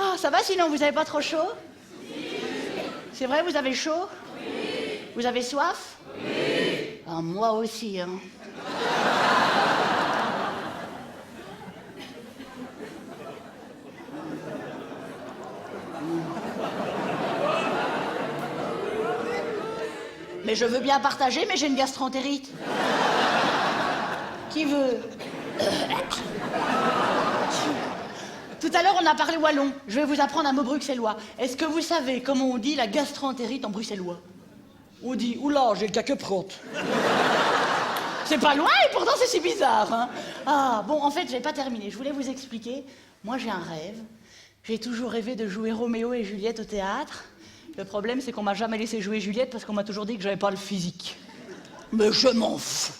Ah, ça va sinon, vous avez pas trop chaud? C'est vrai, vous avez chaud? Vous avez soif? Ah, moi aussi, hein. Mais je veux bien partager, mais j'ai une gastroentérite. Qui veut? Tout à l'heure, on a parlé wallon. Je vais vous apprendre un mot bruxellois. Est-ce que vous savez comment on dit la gastroentérite en bruxellois? On dit, oula, j'ai le caque prote. C'est pas loin et pourtant c'est si bizarre, hein. Ah, bon, en fait, j'ai pas terminé. Je voulais vous expliquer. Moi, j'ai un rêve. J'ai toujours rêvé de jouer Roméo et Juliette au théâtre. Le problème, c'est qu'on m'a jamais laissé jouer Juliette parce qu'on m'a toujours dit que j'avais pas le physique. Mais je m'en fous.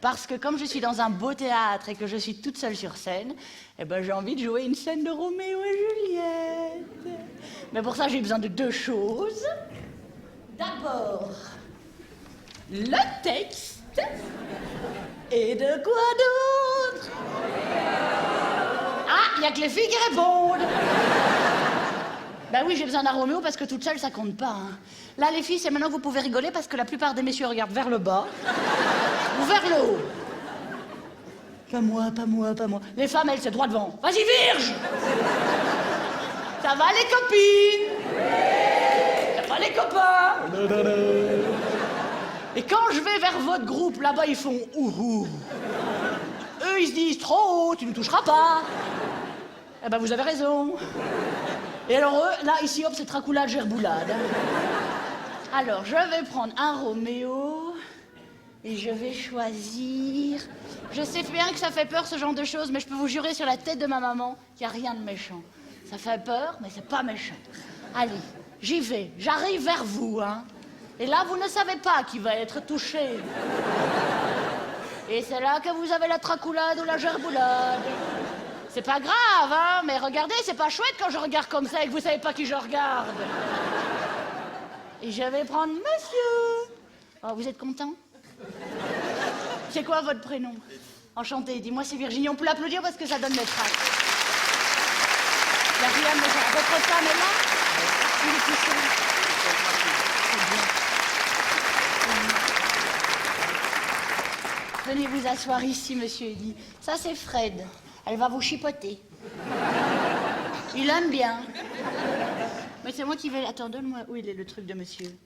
Parce que comme je suis dans un beau théâtre et que je suis toute seule sur scène, eh ben, j'ai envie de jouer une scène de Roméo et Juliette. Mais pour ça, j'ai besoin de deux choses. D'abord, le texte. Et de quoi d'autre? Ah, il n'y a que les filles qui répondent. Ben oui, j'ai besoin d'un Roméo parce que toute seule, ça compte pas. Hein. Là, les filles, c'est maintenant que vous pouvez rigoler parce que la plupart des messieurs regardent vers le bas ou vers le haut. Pas moi, pas moi, pas moi. Les femmes, elles, c'est droit devant. Vas-y, Virge! Ça va, les copines? Ça va, les copains? Et quand je vais vers votre groupe, là-bas, ils font ouhou. Eux, ils se disent trop haut, tu ne toucheras pas. Eh ben, vous avez raison. Et alors, eux, là, ici, hop, c'est tracoulade, gerboulade. Alors, je vais prendre un Roméo et je vais choisir... Je sais bien que ça fait peur, ce genre de choses, mais je peux vous jurer sur la tête de ma maman qu'il n'y a rien de méchant. Ça fait peur, mais c'est pas méchant. Allez, j'y vais. J'arrive vers vous, hein. Et là, vous ne savez pas qui va être touché. Et c'est là que vous avez la tracoulade ou la gerboulade. C'est pas grave, hein, mais regardez, c'est pas chouette quand je regarde comme ça et que vous savez pas qui je regarde. Et je vais prendre monsieur. Oh, vous êtes content? C'est quoi votre prénom? Enchanté, dis-moi c'est Virginie, on peut l'applaudir parce que ça donne le trac. Il n'y a rien de méchant. Votre femme est là? Il est tout seul. C'est bien. Venez vous asseoir ici, monsieur Eddy. Ça, c'est Fred. Elle va vous chipoter. Il aime bien. Mais c'est moi qui vais... Attends, donne-moi... Où il est le truc de monsieur?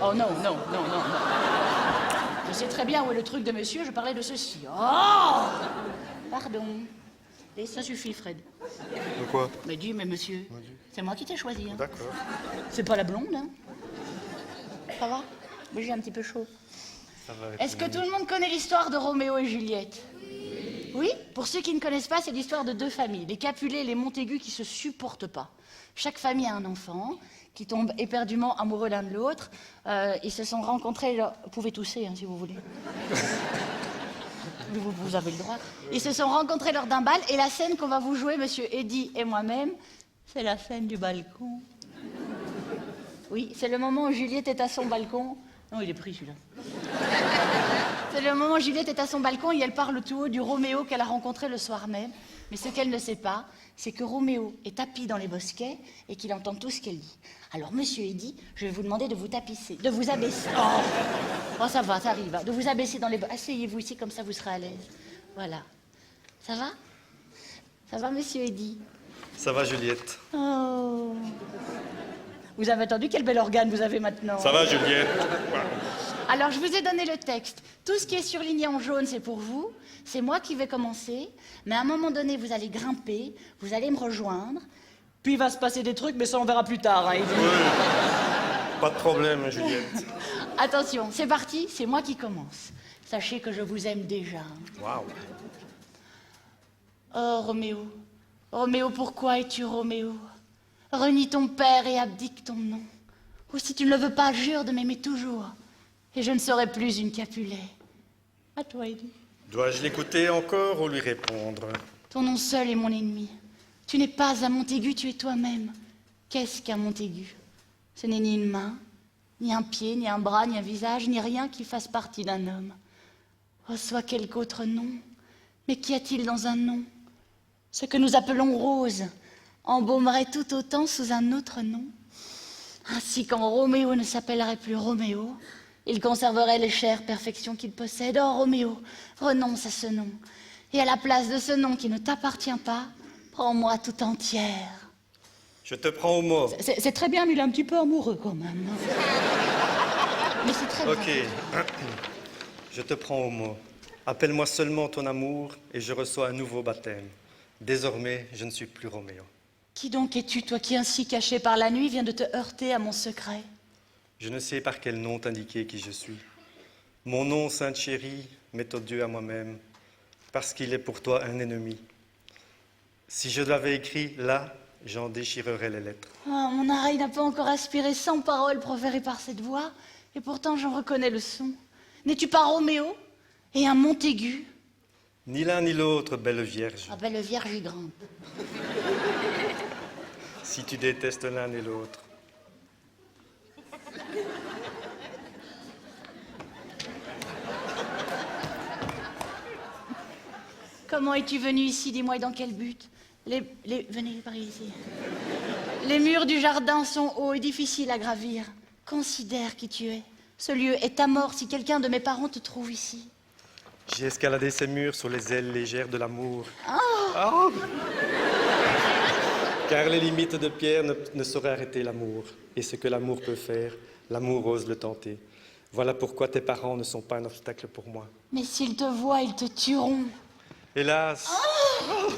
Oh non, non, non, non, non. Je sais très bien où est le truc de monsieur, je parlais de ceci. Oh! Pardon. Et ça suffit, Fred. De quoi? Mais dis, mais monsieur, c'est moi qui t'ai choisi. Hein. D'accord. C'est pas la blonde, hein? Ça va? Mais j'ai un petit peu chaud. Ça va. Est-ce que tout le monde connaît l'histoire de Roméo et Juliette? Oui? Pour ceux qui ne connaissent pas, c'est l'histoire de deux familles, les Capulet et les Montaigu qui se supportent pas. Chaque famille a un enfant qui tombent éperdument amoureux l'un de l'autre. Ils se sont rencontrés... Vous pouvez tousser, hein, si vous voulez. Vous avez le droit. Ils se sont rencontrés lors d'un bal, et la scène qu'on va vous jouer, monsieur Eddy et moi-même, c'est la scène du balcon. Oui, c'est le moment où Juliette est à son balcon. Non, il est pris, celui-là. C'est le moment où Juliette est à son balcon et elle parle tout haut du Roméo qu'elle a rencontré le soir même. Mais ce qu'elle ne sait pas, c'est que Roméo est tapi dans les bosquets et qu'il entend tout ce qu'elle dit. Alors, monsieur Eddy, je vais vous demander de vous tapisser, de vous abaisser. Oh, ça va, ça arrive. De vous abaisser dans les... Asseyez-vous ici, comme ça vous serez à l'aise. Voilà. Ça va? Ça va, monsieur Eddy? Ça va, Juliette? Oh. Vous avez entendu quel bel organe vous avez maintenant? Ça va, Juliette? Alors, je vous ai donné le texte. Tout ce qui est surligné en jaune, c'est pour vous. C'est moi qui vais commencer. Mais à un moment donné, vous allez grimper, vous allez me rejoindre. Puis il va se passer des trucs, mais ça, on verra plus tard. Hein, Eddy. Oui. Pas de problème, Juliette. Attention, c'est parti, c'est moi qui commence. Sachez que je vous aime déjà. Waouh. Oh, Roméo. Roméo, pourquoi es-tu Roméo? Renie ton père et abdique ton nom. Ou si tu ne le veux pas, jure de m'aimer toujours. Et je ne serai plus une Capulet. À toi, Eddy. Dois-je l'écouter encore ou lui répondre? Ton nom seul est mon ennemi. Tu n'es pas un Montaigu, tu es toi-même. Qu'est-ce qu'un Montaigu? Ce n'est ni une main, ni un pied, ni un bras, ni un visage, ni rien qui fasse partie d'un homme. Oh, soit quelque autre nom. Mais qu'y a-t-il dans un nom? Ce que nous appelons rose embaumerait tout autant sous un autre nom. Ainsi, quand Roméo ne s'appellerait plus Roméo, il conserverait les chères perfections qu'il possède. Oh, Roméo, renonce à ce nom. Et à la place de ce nom qui ne t'appartient pas, prends-moi tout entière. Je te prends au mot. C'est très bien, mais il est un petit peu amoureux quand même. Mais c'est très bien. Ok. Je te prends au mot. Appelle-moi seulement ton amour et je reçois un nouveau baptême. Désormais, je ne suis plus Roméo. Qui donc es-tu, toi qui ainsi caché par la nuit viens de te heurter à mon secret? Je ne sais par quel nom t'indiquer qui je suis. Mon nom, sainte chérie, m'est odieux à moi-même, parce qu'il est pour toi un ennemi. Si je l'avais écrit là, j'en déchirerais les lettres. Oh, mon oreille n'a pas encore aspiré 100 paroles proférées par cette voix, et pourtant j'en reconnais le son. N'es-tu pas Roméo et un Montaigu? Ni l'un ni l'autre, belle vierge. Ah, belle vierge est grande. Si tu détestes l'un et l'autre. Comment es-tu venu ici? Dis-moi, et dans quel but? Venez par ici. Les murs du jardin sont hauts et difficiles à gravir. Considère qui tu es. Ce lieu est ta mort si quelqu'un de mes parents te trouve ici. J'ai escaladé ces murs sur les ailes légères de l'amour. Oh. Oh. Car les limites de pierre ne sauraient arrêter l'amour. Et ce que l'amour peut faire, l'amour ose le tenter. Voilà pourquoi tes parents ne sont pas un obstacle pour moi. Mais s'ils te voient, ils te tueront. Hélas. Oh.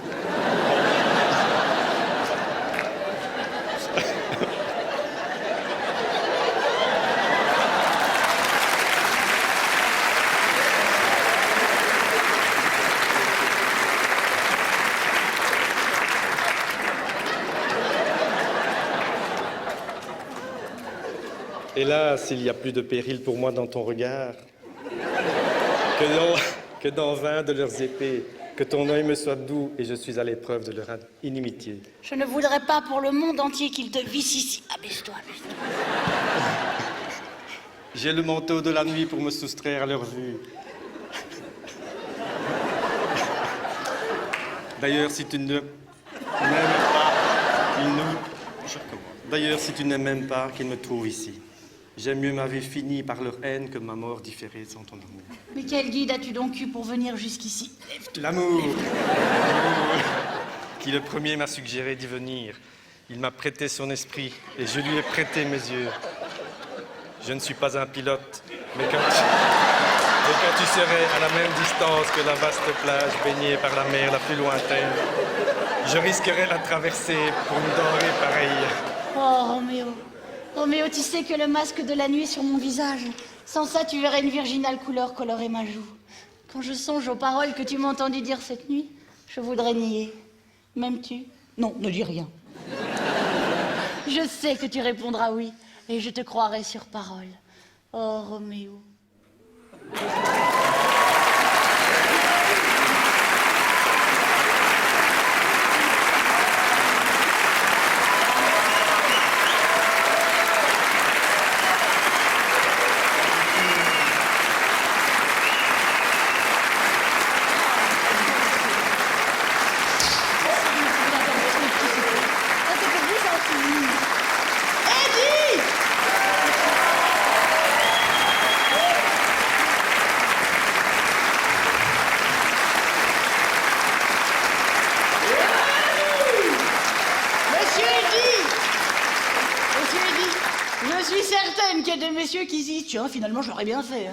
Hélas, il y a plus de péril pour moi dans ton regard que dans 20 de leurs épées. Que ton œil me soit doux et je suis à l'épreuve de leur inimitié. Je ne voudrais pas pour le monde entier qu'ils te vissent ici. Abaisse-toi, abaisse-toi. J'ai le manteau de la nuit pour me soustraire à leur vue. D'ailleurs, si tu ne m'aimes pas, D'ailleurs, si tu ne m'aimes pas, qu'ils me trouvent ici. J'aime mieux ma vie finie par leur haine que ma mort différée sans ton amour. Mais quel guide as-tu donc eu pour venir jusqu'ici? L'amour qui le premier m'a suggéré d'y venir. Il m'a prêté son esprit et je lui ai prêté mes yeux. Je ne suis pas un pilote, mais quand tu serais à la même distance que la vaste plage baignée par la mer la plus lointaine, je risquerais la traversée pour une denrée pareille. Oh, Roméo. Roméo, tu sais que le masque de la nuit est sur mon visage. Sans ça, tu verrais une virginale couleur colorer ma joue. Quand je songe aux paroles que tu m'as entendu dire cette nuit, je voudrais nier. M'aimes-tu? Non, ne dis rien. Je sais que tu répondras oui, et je te croirai sur parole. Oh, Roméo. Je suis certaine qu'il y a des messieurs qui disent « Tiens, finalement, je l'aurais bien fait. Hein. »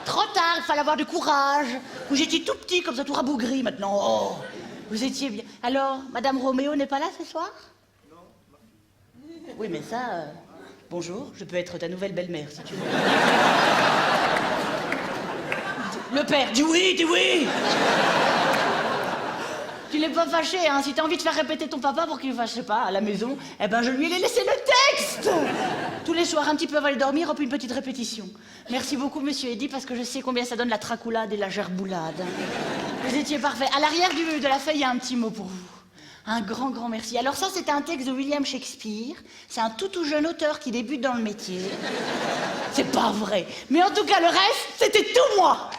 Trop tard, il fallait avoir du courage. Vous étiez tout petit, comme ça, tout rabougri, maintenant. Oh, vous étiez bien. Alors, Madame Roméo n'est pas là ce soir? Non. Oui, mais ça... Bonjour, je peux être ta nouvelle belle-mère, si tu veux. Le père, dis oui, dis oui. Tu n'es pas fâché, hein. Si t'as envie de faire répéter ton papa pour qu'il fasse, je sais pas, à la maison, eh ben je lui ai laissé le texte. Tous les soirs, un petit peu avant de dormir, hop, une petite répétition. Merci beaucoup, monsieur Eddy, parce que je sais combien ça donne la tracoulade et la gerboulade. Vous étiez parfait. À l'arrière de la feuille, il y a un petit mot pour vous. Un grand, grand merci. Alors ça, c'est un texte de William Shakespeare. C'est un tout jeune auteur qui débute dans le métier. C'est pas vrai. Mais en tout cas, le reste, c'était tout moi.